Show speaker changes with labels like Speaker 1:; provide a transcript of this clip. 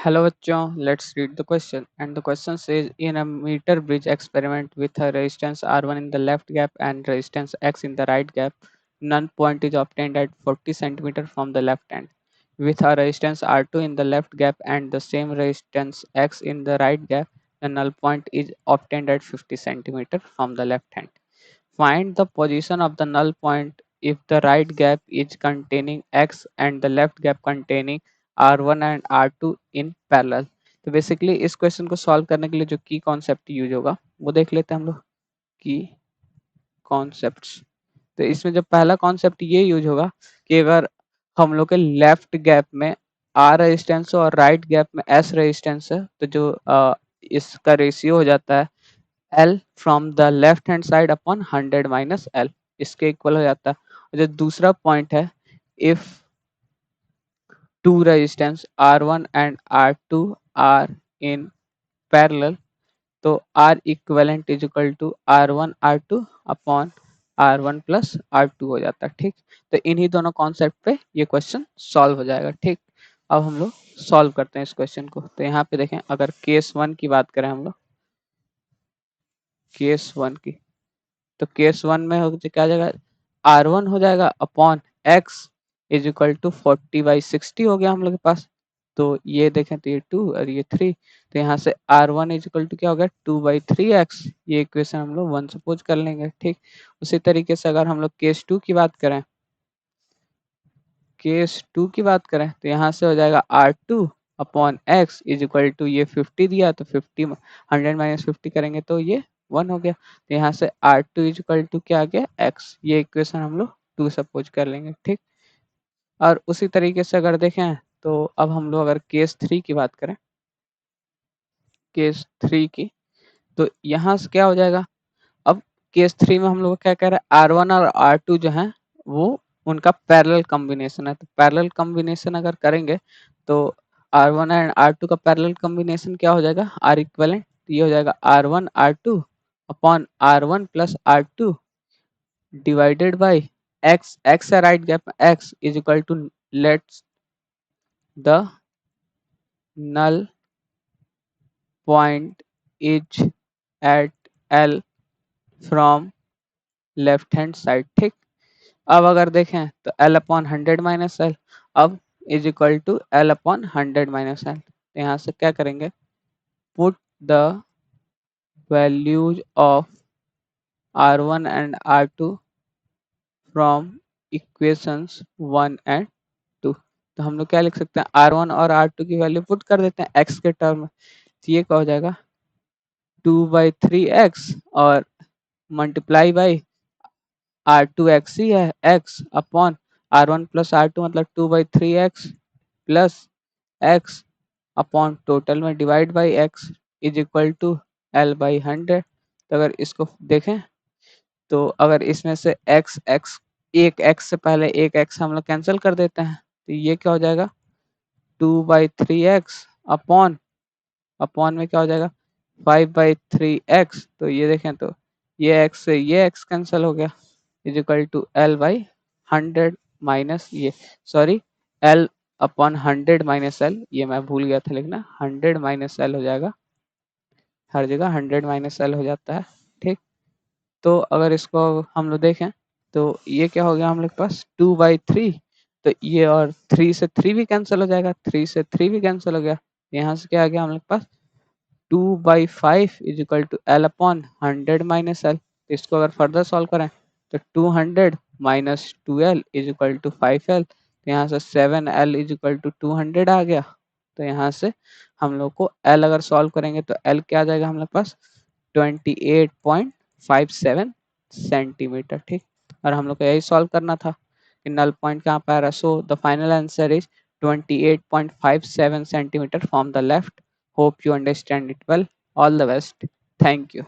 Speaker 1: Hello bachcho, let's read the question. And the question says in a meter bridge experiment with a resistance R1 in the left gap and resistance X in the right gap, null point is obtained at 40 cm from the left end. With a resistance R2 in the left gap and the same resistance X in the right gap, the null point is obtained at 50 cm from the left hand. Find the position of the null point if the right gap is containing X and the left gap containing R1 and R2 in parallel. तो basically इस question को solve करने के लिए जो की concept use होगा वो देख लेते हैं हम लोग। की कॉन्सेप्ट्स, तो इसमें जो पहला कॉन्सेप्ट ये यूज होगा कि अगर हम लोग के लेफ्ट गैप में आर रेजिस्टेंस और राइट गैप में एस रेजिस्टेंस है तो जो इसका रेशियो हो जाता है L from the left hand side upon 100 minus L, इसके इक्वल हो जाता है। और जो दूसरा पॉइंट है if two resistance R1 and R2 are in parallel तो R equivalent is equal to R1 R2 upon R1 plus R2 हो जाता है। ठीक, तो इन्हीं दोनों कॉन्सेप्ट पे ये क्वेश्चन सॉल्व हो जाएगा। ठीक, अब हम लोग सॉल्व करते हैं इस क्वेश्चन को। तो यहाँ पे देखें, अगर केस 1 की बात करें हम लोग, केस 1 की, तो केस 1 में हो क्या जाएगा, R1 हो जाएगा upon X is equal to 40/60 हो गया हम लोग के पास। तो ये देखें तो ये 2 और ये 3, तो यहाँ से R1 इज इक्वल टू क्या हो गया 2/3x, ये इक्वेशन हम लोग 1 सपोज कर लेंगे। ठीक, उसी तरीके से अगर हम लोग केस 2 की बात करें, केस 2 की बात करें तो यहाँ से हो जाएगा R2 upon x is equal to ये 50 दिया तो 50 100 माइनस 50 करेंगे तो ये 1 हो गया। तो यहाँ से R2 इज इक्वल टू क्या आ गया x, ये इक्वेशन हम लोग 2 सपोज कर लेंगे। ठीक, और उसी तरीके से अगर देखें तो अब हम लोग अगर केस 3 की बात करें, केस 3 की, तो यहाँ से क्या हो जाएगा, अब केस 3 में हम लोग क्या कह रहे हैं R1 और R2 जो है वो उनका पैरेलल कॉम्बिनेशन है। तो पैरेलल कॉम्बिनेशन अगर करेंगे तो R1 एंड R2 का पैरेलल कॉम्बिनेशन क्या हो जाएगा R इक्विवेलेंट, तो ये हो जाएगा R1 R2 upon R1 plus R2 divided by x, x है राइट गैप में, x is equal to let's the null point is at L from left hand side. ठीक, अब अगर देखें तो L अपॉन 100 माइनस एल, अब is equal to L upon 100 minus L, तो यहाँ से क्या करेंगे, put the values of R1 and R2 from equations 1 and 2। तो हम लोग क्या लिख सकते हैं, R1 और R2 की वैल्यू पुट कर देते हैं x के टर्म में, तो ये क्या हो जाएगा 2/3x और मल्टीप्लाई बाई R2 x ही है, x upon R1 plus R2 मतलब 2/3x plus x upon total में divide by x is equal to L/100। तो अगर इसको देखें तो अगर इसमें से x एक x से पहले एक x हम लोग कैंसिल कर देते हैं तो ये क्या हो जाएगा 2/3x अपॉन अपॉन में क्या हो जाएगा 5/3x। तो ये देखें तो ये x से ये x कैंसिल हो गया is equal to L/100 minus ये, sorry L upon 100 minus L, ये मैं भूल गया था लिखना, 100 माइनस एल हो जाएगा, हर जगह 100 माइनस एल हो जाता है। ठीक, तो अगर इसको हम लोग देखें तो ये क्या हो गया हम लोग के पास 2/3, तो ये और 3 से 3 भी कैंसिल हो जाएगा, 3 से 3 भी कैंसिल हो गया, यहाँ से क्या आ गया हम लोग के पास 2/5 is equal to L upon 100 minus L. इसको अगर फर्दर सॉल्व करें तो 200 minus 2L is equal to 5L, तो यहाँ से 7L इज इक्वल टू 200 आ गया। तो यहाँ से हम लोग को L अगर सॉल्व करेंगे तो L क्या आ जाएगा हम लोग पास 28.57 सेंटीमीटर। ठीक, और हम लोग को यही सॉल्व करना था कि नल पॉइंट कहाँ पर आ रहा है, so the final answer is 28.57 centimeter from the left. Hope you understand it well. All the best. Thank you.